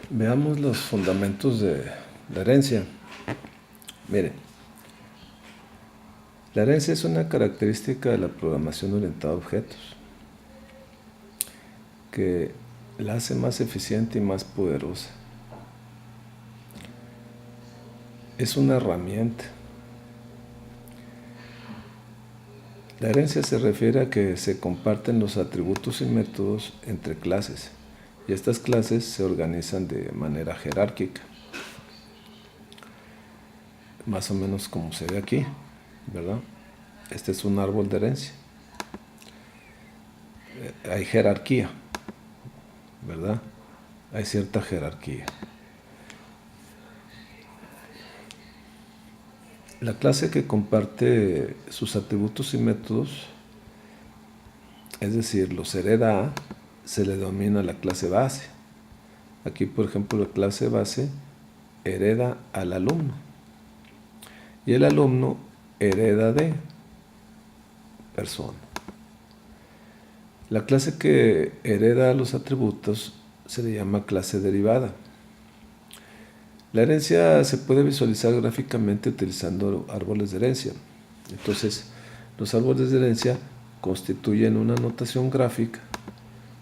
Veamos los fundamentos de la herencia. Miren, la herencia es una característica de la programación orientada a objetos que la hace más eficiente y más poderosa. Es una herramienta. La herencia se refiere a que se comparten los atributos y métodos entre clases, y estas clases se organizan de manera jerárquica, más o menos como se ve aquí, ¿verdad? Este es un árbol de herencia. Hay jerarquía, ¿verdad? Hay cierta jerarquía. La clase que comparte sus atributos y métodos, es decir, los hereda, se le denomina la clase base. Aquí, por ejemplo, la clase base hereda al alumno y el alumno hereda de persona. La clase que hereda los atributos se le llama clase derivada. La herencia se puede visualizar gráficamente utilizando árboles de herencia. Entonces, los árboles de herencia constituyen una notación gráfica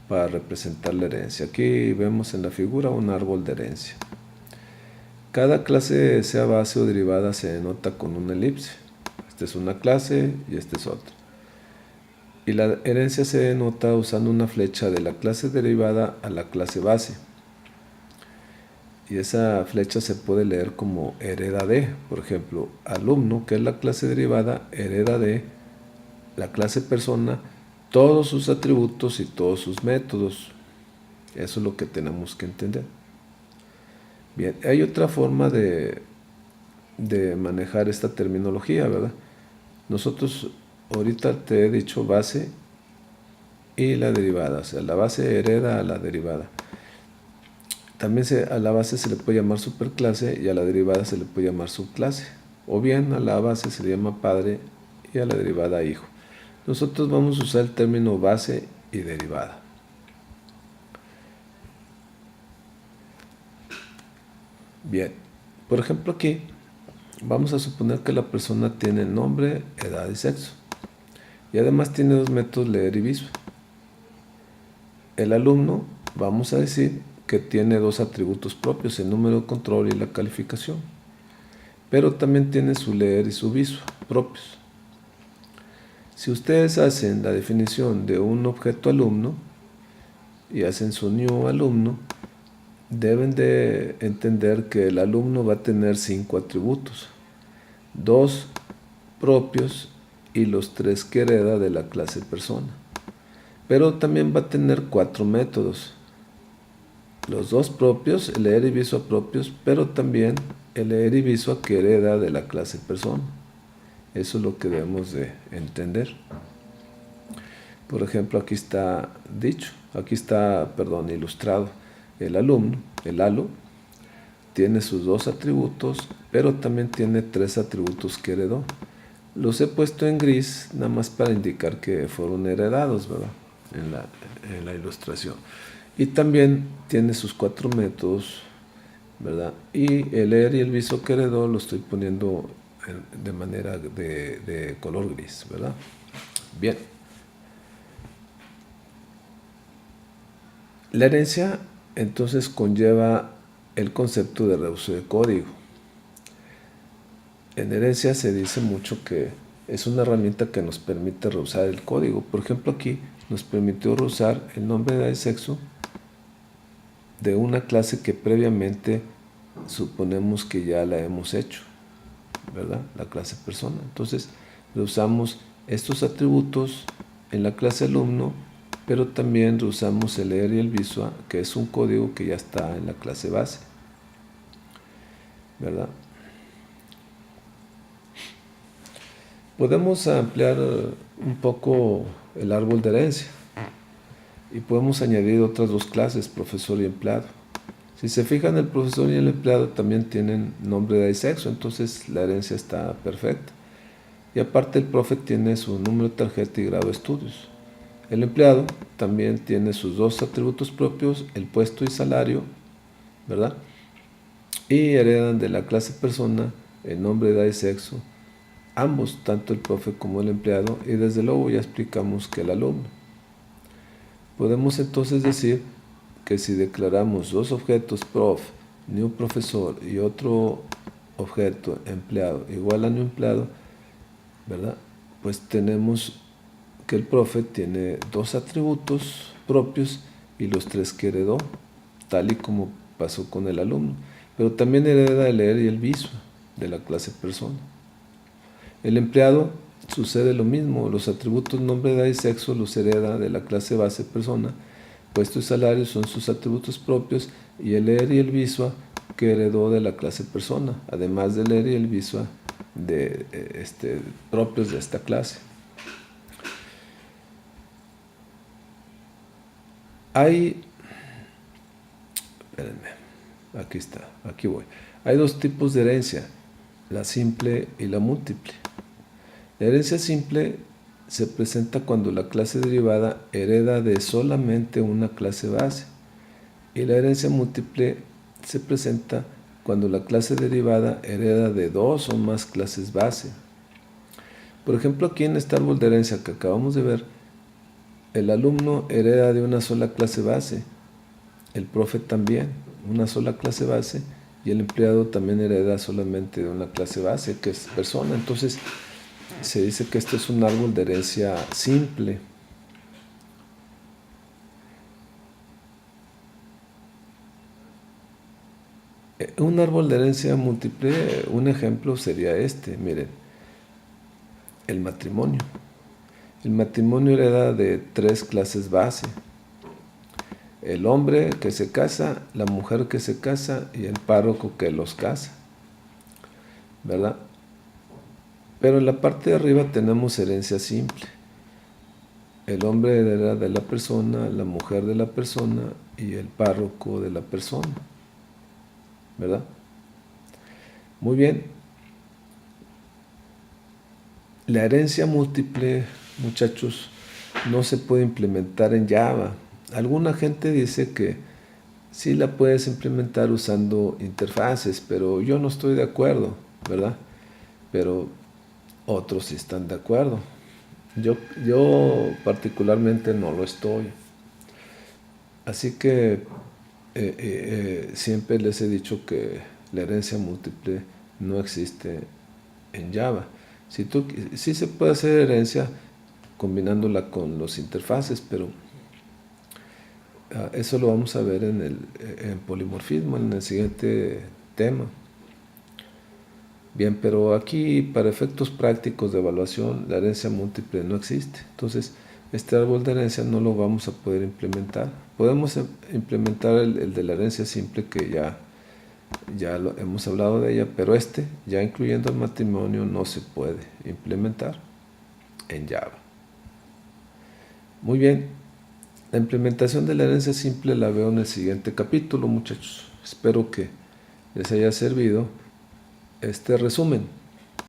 para representar la herencia. Aquí vemos en la figura un árbol de herencia. Cada clase, sea base o derivada, se denota con una elipse. Esta es una clase y esta es otra. Y la herencia se denota usando una flecha de la clase derivada a la clase base. Y esa flecha se puede leer como hereda de, por ejemplo, alumno, que es la clase derivada, hereda de la clase persona, todos sus atributos y todos sus métodos. Eso es lo que tenemos que entender. Bien, hay otra forma de manejar esta terminología, ¿verdad? Nosotros ahorita te he dicho base y la derivada, o sea, la base hereda a la derivada. También a la base se le puede llamar superclase y a la derivada se le puede llamar subclase. O bien a la base se le llama padre y a la derivada hijo. Nosotros vamos a usar el término base y derivada. Bien, por ejemplo aquí vamos a suponer que la persona tiene nombre, edad y sexo. Y además tiene dos métodos, leer y viso. El alumno, vamos a decir que tiene dos atributos propios, el número de control y la calificación. Pero también tiene su leer y su viso propios. Si ustedes hacen la definición de un objeto alumno y hacen su new alumno, deben de entender que el alumno va a tener 5 atributos, 2 propios y los 3 que hereda de la clase persona. Pero también va a tener 4 métodos, los 2 propios, el leer y viso propios, pero también el leer y viso que hereda de la clase persona. Eso es lo que debemos de entender. Por ejemplo, aquí está dicho, ilustrado. El alumno, el alo, tiene sus 2 atributos, pero también tiene 3 atributos que heredó. Los he puesto en gris, nada más para indicar que fueron heredados, ¿verdad? En la ilustración. Y también tiene sus 4 métodos, ¿verdad? Y el leer y el viso que heredó lo estoy poniendo de manera de color gris, ¿verdad? Bien. La herencia entonces conlleva el concepto de reuso de código. En herencia se dice mucho que es una herramienta que nos permite reusar el código. Por ejemplo, aquí nos permitió reusar el nombre, edad y sexo de una clase que previamente suponemos que ya la hemos hecho, ¿verdad? La clase persona. Entonces, reusamos estos atributos en la clase alumno, pero también reusamos el leer y el visual, que es un código que ya está en la clase base, ¿verdad? Podemos ampliar un poco el árbol de herencia y podemos añadir otras 2 clases, profesor y empleado. Si se fijan, el profesor y el empleado también tienen nombre, edad y sexo, entonces la herencia está perfecta. Y aparte el profe tiene su número de tarjeta y grado de estudios. El empleado también tiene sus 2 atributos propios, el puesto y salario, ¿verdad? Y heredan de la clase persona el nombre, edad y sexo, ambos, tanto el profe como el empleado, y desde luego ya explicamos que el alumno. Podemos entonces decir que si declaramos dos objetos prof, new profesor, y otro objeto empleado igual a new empleado, ¿verdad? Pues tenemos que el profe tiene dos atributos propios y los tres que heredó, tal y como pasó con el alumno. Pero también hereda el leer y el viso de la clase persona. El empleado sucede lo mismo, los atributos nombre, edad y sexo los hereda de la clase base persona, puesto y salario son sus atributos propios, y el leer y el visua que heredó de la clase persona, además del leer y el visua propios de esta clase. Aquí voy. Hay dos tipos de herencia, la simple y la múltiple. La herencia simple se presenta cuando la clase derivada hereda de solamente una clase base, y la herencia múltiple se presenta cuando la clase derivada hereda de dos o más clases base. Por ejemplo, aquí en este árbol de herencia que acabamos de ver, el alumno hereda de una sola clase base, el profe también, una sola clase base, y el empleado también hereda solamente de una clase base, que es persona. Entonces, se dice que esto es un árbol de herencia simple. Un árbol de herencia múltiple, un ejemplo sería este, miren, el matrimonio. El matrimonio hereda de tres clases base: el hombre que se casa, la mujer que se casa y el párroco que los casa, ¿verdad? Pero en la parte de arriba tenemos herencia simple. El hombre hereda de la persona, la mujer de la persona y el párroco de la persona, ¿verdad? Muy bien. La herencia múltiple, muchachos, no se puede implementar en Java. Alguna gente dice que sí la puedes implementar usando interfaces, pero yo no estoy de acuerdo, ¿verdad? Pero otros sí están de acuerdo. Yo particularmente no lo estoy. Así que siempre les he dicho que la herencia múltiple no existe en Java. Sí se puede hacer herencia combinándola con los interfaces, pero eso lo vamos a ver en polimorfismo, en el siguiente tema. Bien, pero aquí para efectos prácticos de evaluación la herencia múltiple no existe. Entonces, este árbol de herencia no lo vamos a poder implementar. Podemos implementar el de la herencia simple, que ya hemos hablado de ella, pero ya incluyendo el matrimonio, no se puede implementar en Java. Muy bien, la implementación de la herencia simple la veo en el siguiente capítulo, muchachos. Espero que les haya servido este resumen.